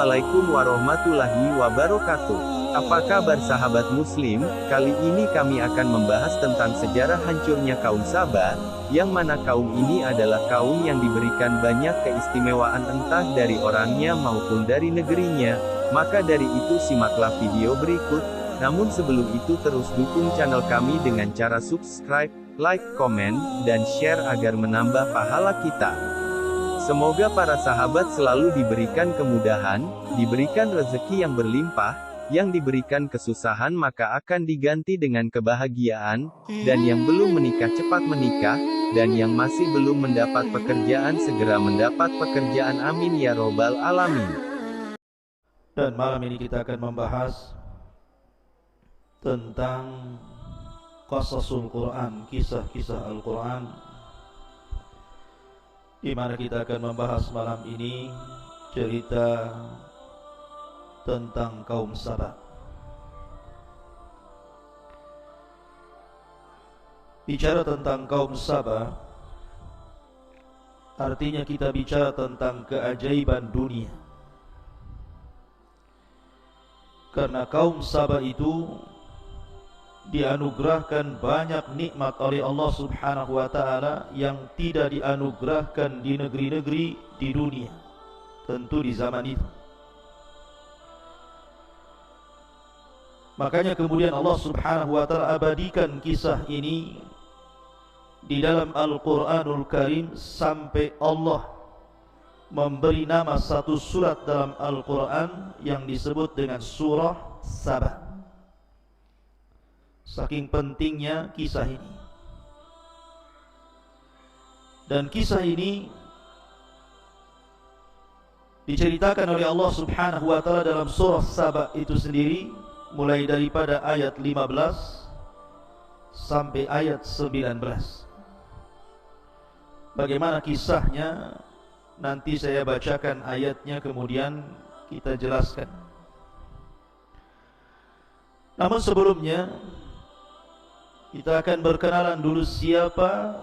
Assalamualaikum warahmatullahi wabarakatuh. Apa kabar sahabat muslim? Kali ini kami akan membahas tentang sejarah hancurnya kaum Saba, yang mana kaum ini adalah kaum yang diberikan banyak keistimewaan entah dari orangnya maupun dari negerinya. Maka dari itu simaklah video berikut. Namun sebelum itu terus dukung channel kami dengan cara subscribe, like, komen, dan share agar menambah pahala kita. Semoga para sahabat selalu diberikan kemudahan, diberikan rezeki yang berlimpah, yang diberikan kesusahan maka akan diganti dengan kebahagiaan, dan yang belum menikah cepat menikah, dan yang masih belum mendapat pekerjaan segera mendapat pekerjaan, amin ya robbal alamin. Dan malam ini kita akan membahas tentang qasasul Quran, kisah-kisah Al-Quran, di mana kita akan membahas malam ini cerita tentang kaum Saba. Bicara tentang kaum Saba artinya kita bicara tentang keajaiban dunia, karena kaum Saba itu dianugerahkan banyak nikmat oleh Allah Subhanahu wa ta'ala yang tidak dianugerahkan di negeri-negeri di dunia, tentu di zaman itu. Makanya kemudian Allah Subhanahu wa ta'ala abadikan kisah ini di dalam Al-Quranul Karim, sampai Allah memberi nama satu surat dalam Al-Quran yang disebut dengan surah Saba. Saking pentingnya kisah ini. Dan kisah ini diceritakan oleh Allah Subhanahu wa ta'ala dalam surah Saba itu sendiri, mulai daripada ayat 15 sampai ayat 19. Bagaimana kisahnya? Nanti saya bacakan ayatnya, kemudian kita jelaskan. Namun sebelumnya kita akan berkenalan dulu siapa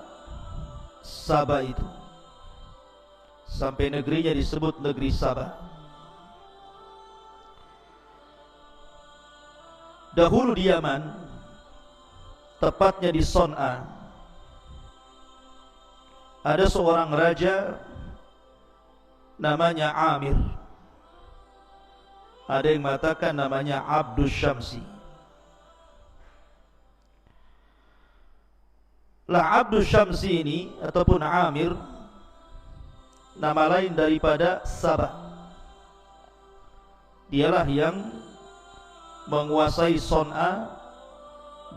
Saba itu, sampai negerinya disebut negeri Saba. Dahulu di Yaman, tepatnya di Son'a, ada seorang raja namanya Amir. Ada yang mengatakan namanya Abdus Syamsi. Lah Abdus Syamsi ini ataupun Amir, nama lain daripada Saba. Dialah yang menguasai Son'a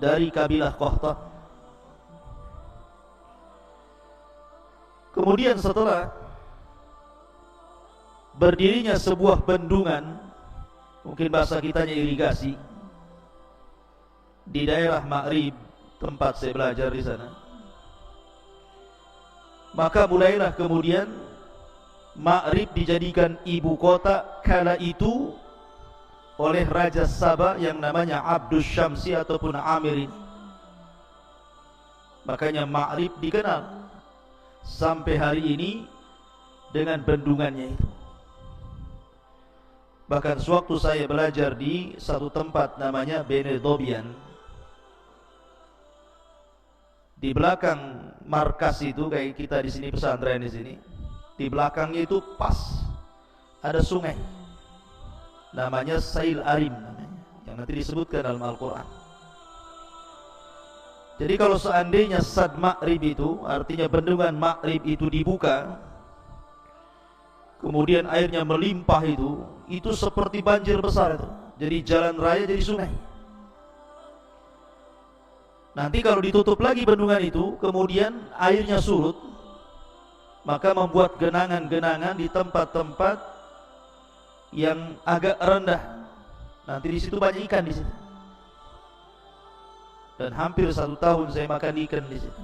dari kabilah Qahtan. Kemudian setelah berdirinya sebuah bendungan, mungkin bahasa kitanya irigasi, di daerah Ma'rib, tempat saya belajar di sana, maka mulailah kemudian Ma'rib dijadikan ibu kota kala itu oleh Raja Saba yang namanya Abdus Syamsi ataupun Amir ini. Makanya Ma'rib dikenal sampai hari ini dengan bendungannya itu. Bahkan sewaktu saya belajar di satu tempat namanya Benedobian, di belakang markas itu, kayak kita di sini pesantren di sini, di belakangnya itu pas ada sungai namanya Sail Arim namanya, yang nanti disebutkan dalam Al-Quran. Jadi kalau seandainya Sad Ma'rib itu, artinya bendungan Ma'rib itu dibuka, kemudian airnya melimpah, itu seperti banjir besar itu. Jadi jalan raya jadi sungai. Nanti kalau ditutup lagi bendungan itu, kemudian airnya surut, maka membuat genangan-genangan di tempat-tempat yang agak rendah. Nanti di situ banyak ikan di situ. Dan hampir 1 tahun saya makan ikan di situ.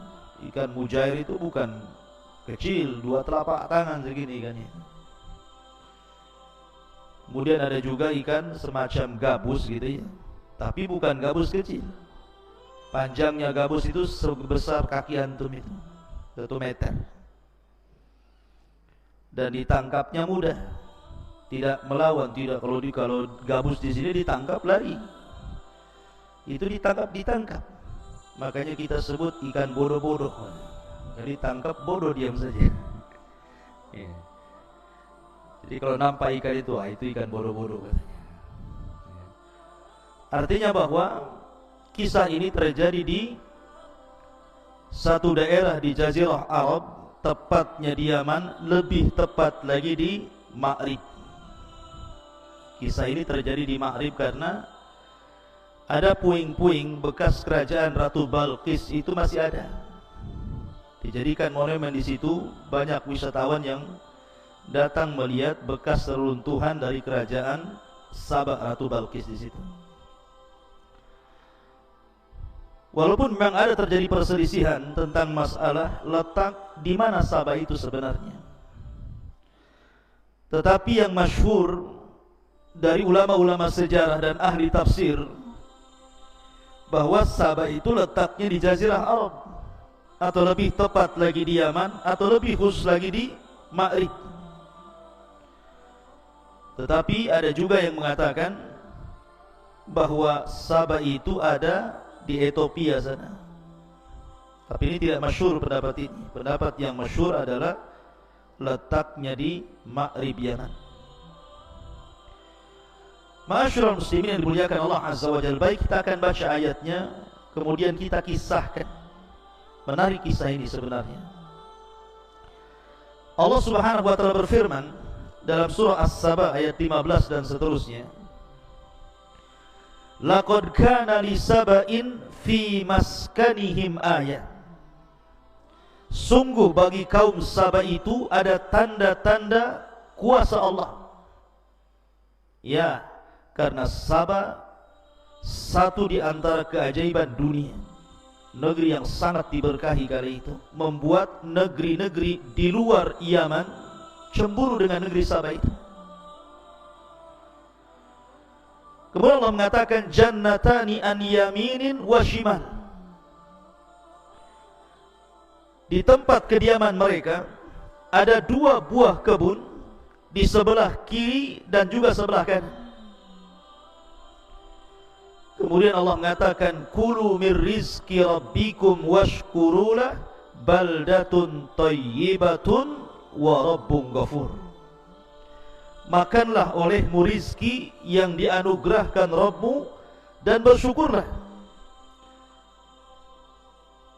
Ikan mujair itu bukan kecil, 2 telapak tangan segini ikannya. Kemudian ada juga ikan semacam gabus gitu ya, tapi bukan gabus kecil. Panjangnya gabus itu sebesar kaki antum itu, 1 meter. Dan ditangkapnya mudah. tidak melawan, tidak kalau gabus di sini ditangkap lari. Itu ditangkap. Makanya kita sebut ikan bodoh-bodoh. Jadi tangkap bodoh diam saja. Ya. Jadi kalau nampak ikan itu ikan bodoh-bodoh katanya. Artinya bahwa kisah ini terjadi di satu daerah di Jazirah Arab, tepatnya di Yaman, lebih tepat lagi di Ma'rib. Kisah ini terjadi di Ma'rib karena ada puing-puing bekas kerajaan Ratu Balqis itu masih ada. Dijadikan monumen di situ, banyak wisatawan yang datang melihat bekas reruntuhan dari kerajaan Sabah Ratu Balqis di situ. Walaupun memang ada terjadi perselisihan tentang masalah letak di mana Sabah itu sebenarnya, tetapi yang masyhur dari ulama-ulama sejarah dan ahli tafsir bahwa Sabah itu letaknya di Jazirah Arab, atau lebih tepat lagi di Yaman, atau lebih khusus lagi di Ma'rib. Tetapi ada juga yang mengatakan bahwa Sabah itu ada di Ethiopia sana. Tapi ini tidak masyhur pendapat ini. Pendapat yang masyhur adalah letaknya di Ma'rib Yaman. Ma'asyiral muslimin yang dimuliakan Allah Azza wa Jalla, baik kita akan baca ayatnya, kemudian kita kisahkan. Menarik kisah ini sebenarnya. Allah Subhanahu wa taala berfirman dalam surah As-Saba ayat 15 dan seterusnya. Laqad kana li saba'in fi maskanihim ayat. Sungguh bagi kaum Sabah itu ada tanda-tanda kuasa Allah. Ya, karena Sabah satu di antara keajaiban dunia, negeri yang sangat diberkahi kali itu, membuat negeri-negeri di luar Yaman cemburu dengan negeri Sabah itu. Kemudian Allah mengatakan jannatani an yaminin wa shimal. Di tempat kediaman mereka ada dua buah kebun di sebelah kiri dan juga sebelah kanan. Kemudian Allah mengatakan kulu mir rizqi rabbikum washkurulah baldatun thayyibatun wa rabbun ghafur. Makanlah olehmu rizki yang dianugerahkan Rabbmu dan bersyukurlah.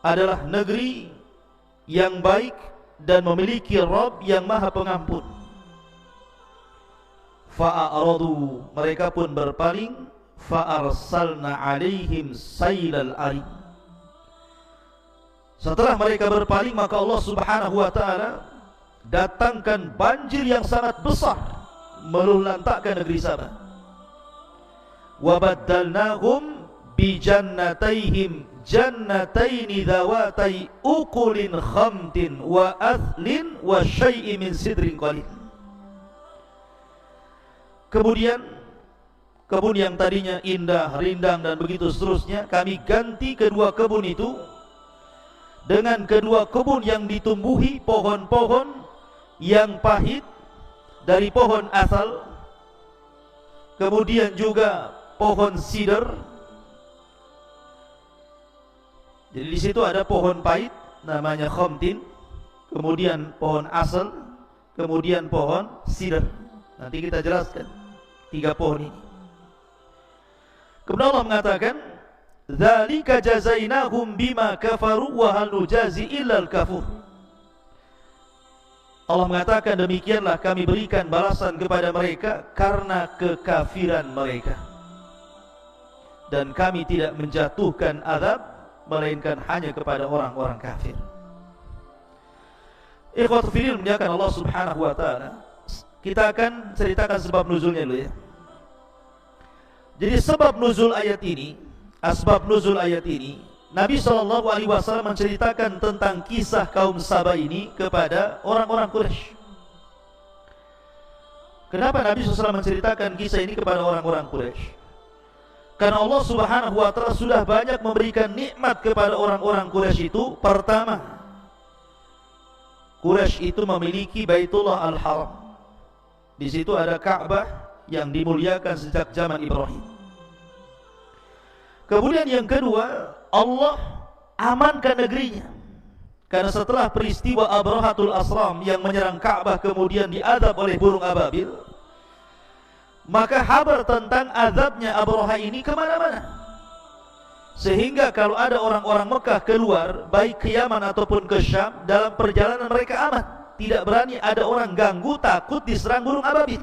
Adalah negeri yang baik dan memiliki Rabb yang maha pengampun. Fa'aradu, mereka pun berpaling. Fa'arsalna alaihim sailal arim. Setelah mereka berpaling, maka Allah Subhanahu wa ta'ala datangkan banjir yang sangat besar, meluluhlantakkan negeri Sabah. Wa baddalnahum bi jannataihim jannataini dhawatai ukulin khamtin wa athlin wa syai'in min sidrin qalil. Kemudian kebun yang tadinya indah, rindang dan begitu seterusnya, kami ganti kedua kebun itu dengan kedua kebun yang ditumbuhi pohon-pohon yang pahit dari pohon asal, kemudian juga pohon cedar. Jadi di situ ada pohon pahit namanya khamtin, kemudian pohon asal, kemudian pohon cedar. Nanti kita jelaskan tiga pohon ini. Kemudian Allah mengatakan, "Dzalika jazainahum bima kafaru wa hal nujazi illa al-kafur." Allah mengatakan demikianlah kami berikan balasan kepada mereka karena kekafiran mereka, dan kami tidak menjatuhkan azab melainkan hanya kepada orang-orang kafir. Ikhwatu fillah memuliakan Allah Subhanahu wa taala. Kita akan ceritakan sebab nuzulnya dulu ya. Jadi sebab nuzul ayat ini, asbab nuzul ayat ini, Nabi SAW menceritakan tentang kisah kaum Sabah ini kepada orang-orang Quraisy. Kenapa Nabi SAW menceritakan kisah ini kepada orang-orang Quraisy? Karena Allah Subhanahu wa ta'ala sudah banyak memberikan nikmat kepada orang-orang Quraisy itu. Pertama, Quraisy itu memiliki Baitullah Al-Haram. Di situ ada Ka'bah yang dimuliakan sejak zaman Ibrahim. Kemudian yang kedua, Allah amankan negerinya. Karena setelah peristiwa Abrahatul Asram yang menyerang Ka'bah kemudian diadab oleh burung ababil, maka kabar tentang azabnya Abraha ini kemana-mana. Sehingga kalau ada orang-orang Mekah keluar, baik ke Yaman ataupun ke Syam, dalam perjalanan mereka aman. Tidak berani ada orang ganggu, takut diserang burung ababil.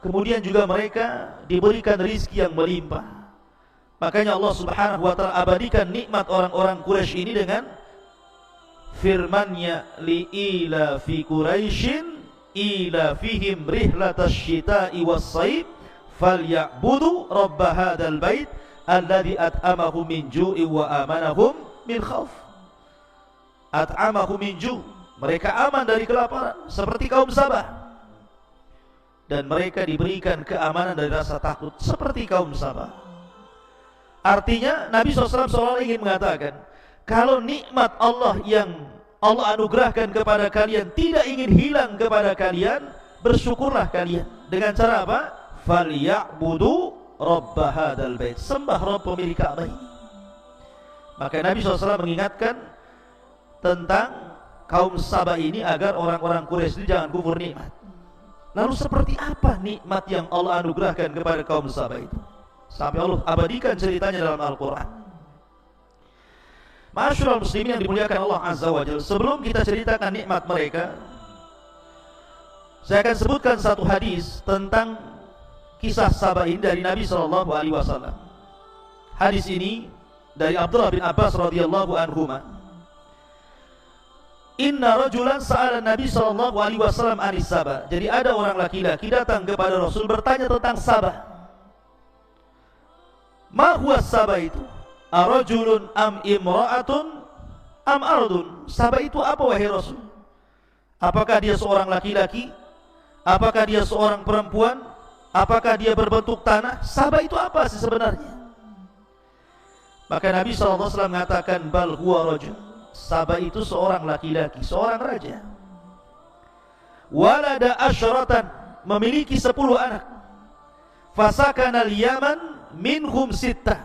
Kemudian juga mereka diberikan rizki yang melimpah. Makanya Allah Subhanahu wa taala abadikan nikmat orang-orang Quraisy ini dengan firman-Nya, li'ila fi Quraisyin ila fihim rihlatasy syita'i was-saif falyabudu rabb hadzal bait alladzi at'amahum min ju'i wa amanahum min khauf. At'amahum min ju', mereka aman dari kelaparan seperti kaum Sabah, dan mereka diberikan keamanan dari rasa takut seperti kaum Sabah. Artinya Nabi SAW seolah ingin mengatakan, kalau nikmat Allah yang Allah anugerahkan kepada kalian tidak ingin hilang kepada kalian, bersyukurlah kalian. Dengan cara apa? Falyabudu rabb hadzal bait, sembah Rabb pemilik Ka'bah. Maka Nabi SAW mengingatkan tentang kaum Sabah ini agar orang-orang Quraisy ini jangan kufur nikmat. Lalu seperti apa nikmat yang Allah anugerahkan kepada kaum Sabah itu? Sampai Allah abadikan ceritanya dalam Al-Quran. Ma'asyiral muslimin yang dimuliakan Allah Azza wa Jalla, sebelum kita ceritakan nikmat mereka, saya akan sebutkan satu hadis tentang kisah Sabah ini dari Nabi SAW. Hadis ini dari Abdullah bin Abbas radhiyallahu anhuma. Inna rajulan sa'ala Nabi SAW anis Sabah. Jadi ada orang laki-laki datang kepada Rasul bertanya tentang Sabah. Ma huwa Sabah itu? Arajulun am imra'atun am ardun? Sabah itu apa wahai Rasul? Apakah dia seorang laki-laki? Apakah dia seorang perempuan? Apakah dia berbentuk tanah? Sabah itu apa sih sebenarnya? Maka Nabi SAW mengatakan, bal huwa rajul. Sabah itu seorang laki-laki, seorang raja. Walada asyratan, memiliki 10 anak. Fasakana al-Yaman minhum sittah.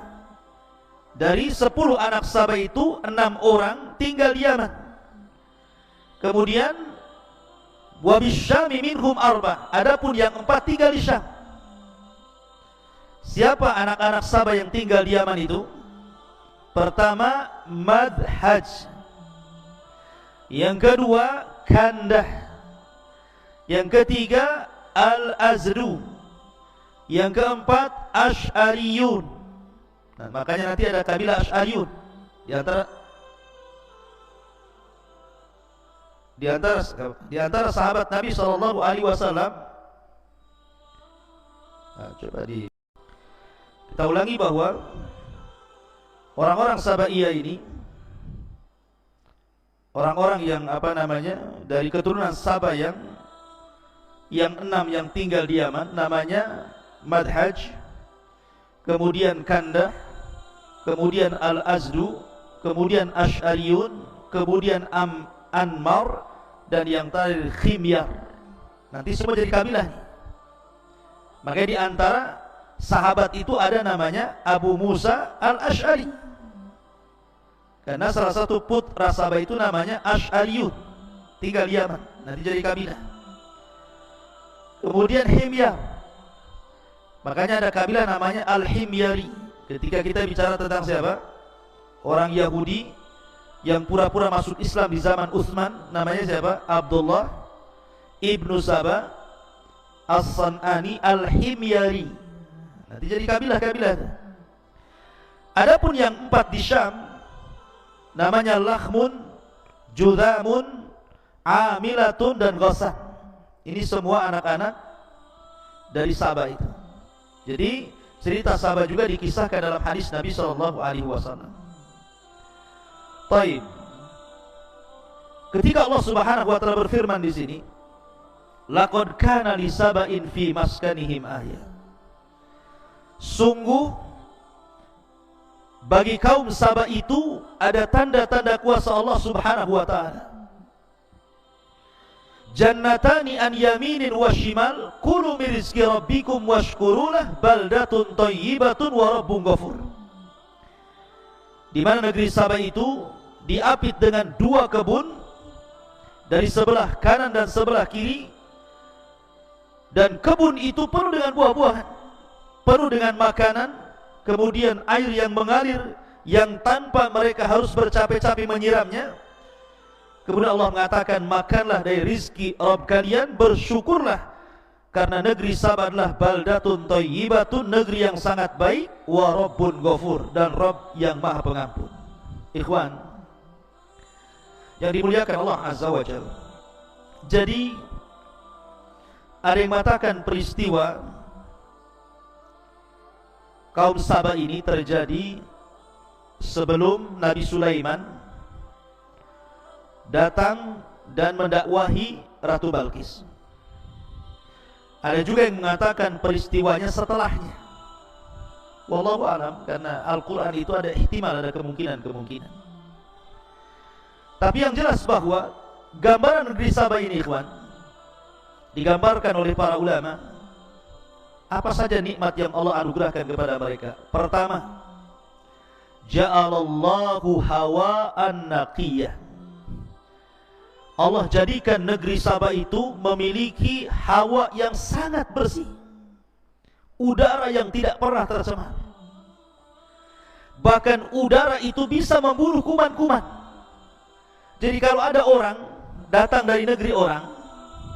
Dari 10 anak Sabah itu 6 orang tinggal di Yaman. Kemudian wa bisyami minhum arba. Adapun yang 4 tinggal di Syam. Siapa anak-anak Sabah yang tinggal di Yaman itu? Pertama Madhaj. Yang kedua Kandah. Yang ketiga Al-Azru. Yang keempat Asy'ariyun. Nah, makanya nanti ada kabilah Asy'ariyun di antara sahabat Nabi SAW. Nah, kita ulangi bahwa orang-orang Sabaiyah ini, orang-orang yang dari keturunan Sabah yang 6 yang tinggal di Yaman, namanya Madhaj, kemudian Kandah, kemudian Al-Azdu, kemudian Asy'ariyun, kemudian Anmar, dan yang terakhir Khimyar. Nanti semua jadi kabilah. Makanya di antara sahabat itu ada namanya Abu Musa Al-Asy'ari, karena salah satu putra Sabah itu namanya Asy'ariyun, tinggal di Yaman, nanti jadi kabilah. Kemudian Himyar, makanya ada kabilah namanya Al-Himyari. Ketika kita bicara tentang siapa? Orang Yahudi yang pura-pura masuk Islam di zaman Utsman, namanya siapa? Abdullah ibnu Sabah As-San'ani Al-Himyari. Nanti jadi kabilah-kabilah. Adapun yang 4 di Syam, namanya Lakhmun, Judhamun, Amilatun, dan Ghassan. Ini semua anak-anak dari Sabah itu. Jadi cerita Sabah juga dikisahkan dalam hadis Nabi SAW. Taib. Ketika Allah Subhanahu wa taala berfirman di sini, laqad kana li saba'in fi maskanihim ayat. Sungguh bagi kaum Sabah itu ada tanda-tanda kuasa Allah Subhanahu wa taala. Jannatani an yaminin wa shimal, kulu min rizqi rabbikum washkurulah, baldatun thayyibatun wa rabbun ghafur. Di mana negeri Saba itu diapit dengan 2 kebun, dari sebelah kanan dan sebelah kiri, dan kebun itu penuh dengan buah-buahan, penuh dengan makanan, kemudian air yang mengalir yang tanpa mereka harus bercapek-capek menyiramnya. Kemudian Allah mengatakan, makanlah dari rizki Rabb kalian, bersyukurlah, karena negeri Saba adalah baldatun thayyibatun, negeri yang sangat baik, wa rabbun ghafur, dan Rabb yang maha pengampun. Ikhwan yang dimuliakan Allah Azza wa Jalla. Jadi ada yang mengatakan peristiwa kaum Saba ini terjadi sebelum Nabi Sulaiman datang dan mendakwahi Ratu Balqis. Ada juga yang mengatakan peristiwanya setelahnya. Wallahu a'lam, karena Al-Quran itu ada ihtimal, ada kemungkinan-kemungkinan. Tapi yang jelas bahwa gambaran negeri Saba ini, ikhwan, digambarkan oleh para ulama. Apa saja nikmat yang Allah anugerahkan kepada mereka? Pertama, ja'alallahu hawa'an naqiyah. Allah jadikan negeri Saba itu memiliki hawa yang sangat bersih, udara yang tidak pernah tercemar. Bahkan udara itu bisa membunuh kuman-kuman. Jadi kalau ada orang datang dari negeri orang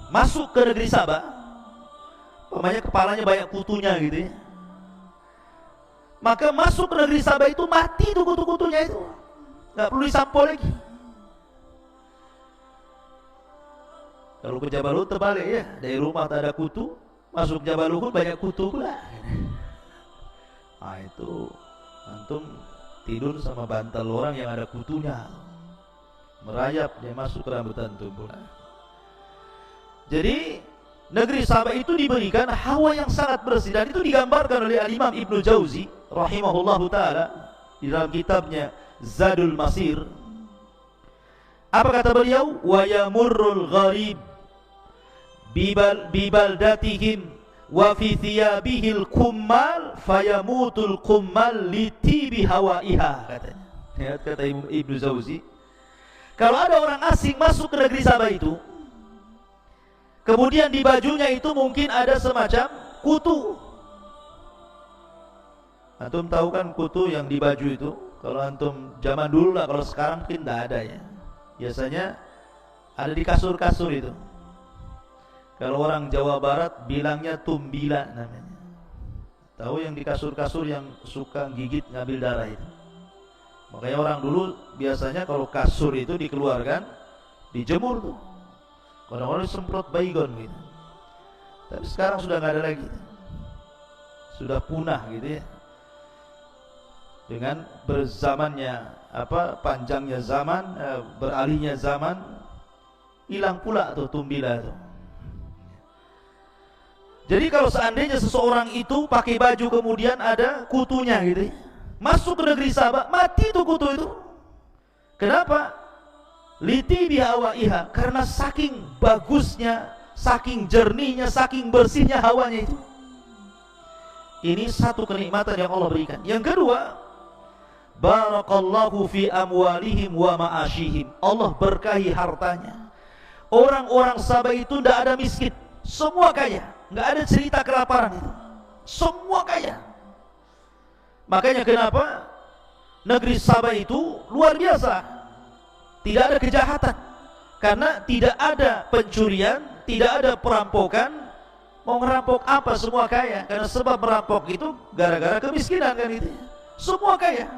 masuk ke negeri Saba, umpamanya kepalanya banyak kutunya gitu ya, maka masuk ke negeri Saba itu mati tuh kutu-kutunya itu, nggak perlu disampo lagi. Kalau ke Jabal Uhud terbalik ya, dari rumah tak ada kutu, masuk Jabal Uhud banyak kutu pula. Nah itu antum tidur sama bantal orang yang ada kutunya, merayap dia masuk ke rambut antum pula. Jadi negeri Saba itu diberikan hawa yang sangat bersih, dan itu digambarkan oleh Al-Imam Ibnu Jauzi rahimahullahu taala di dalam kitabnya Zadul Masir. Apa kata beliau? Wa yamurrul gharib bibaldatihim wa fi thiyabihil kummal fayamutul kummal litibi hawaiha, katanya. Ya, kata Ibnu Jauzi, kalau ada orang asing masuk ke negeri Saba itu, kemudian di bajunya itu mungkin ada semacam kutu. Antum tahu kan kutu yang di baju itu? Kalau antum zaman dulu lah, kalau sekarang mungkin tidak ada ya. Biasanya ada di kasur-kasur itu. Kalau orang Jawa Barat bilangnya tumbila namanya. Tahu yang di kasur-kasur yang suka gigit ngambil darah itu. Makanya orang dulu biasanya kalau kasur itu dikeluarkan, dijemur tuh. Orang-orang semprot baygon gitu. Tapi sekarang sudah nggak ada lagi. Sudah punah gitu ya. Dengan berzamannya panjangnya zaman, beralihnya zaman, hilang pula tuh tumbila tuh. Jadi kalau seandainya seseorang itu pakai baju kemudian ada kutunya gitu, masuk ke negeri Saba, mati tuh kutu itu. Kenapa? Liti bihawaiha, karena saking bagusnya, saking jernihnya, saking bersihnya hawanya itu. Ini satu kenikmatan yang Allah berikan. Yang kedua, barakallahu fi amwalihim wa ma'ashihim. Allah berkahi hartanya. Orang-orang Saba itu tidak ada miskin, semua kaya. Nggak ada cerita kelaparan itu, semua kaya. Makanya kenapa negeri Saba itu luar biasa, tidak ada kejahatan, karena tidak ada pencurian, tidak ada perampokan. Mau ngerampok apa, semua kaya. Karena sebab merampok itu gara-gara kemiskinan kan itu. Semua kaya.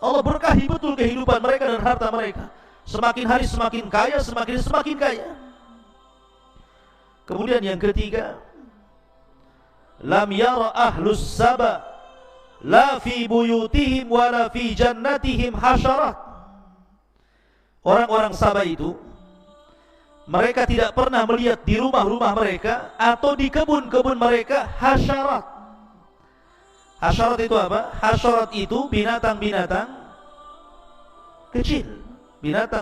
Allah berkahi betul kehidupan mereka dan harta mereka. Semakin hari semakin kaya, semakin kaya. Kemudian yang ketiga, lam yara ahlus Saba la fi buyutihim wa la fi jannatihim hasyarat. Orang-orang Saba itu, mereka tidak pernah melihat di rumah-rumah mereka atau di kebun-kebun mereka hasyarat. Hasyarat itu apa? Hasyarat itu binatang-binatang kecil, binatang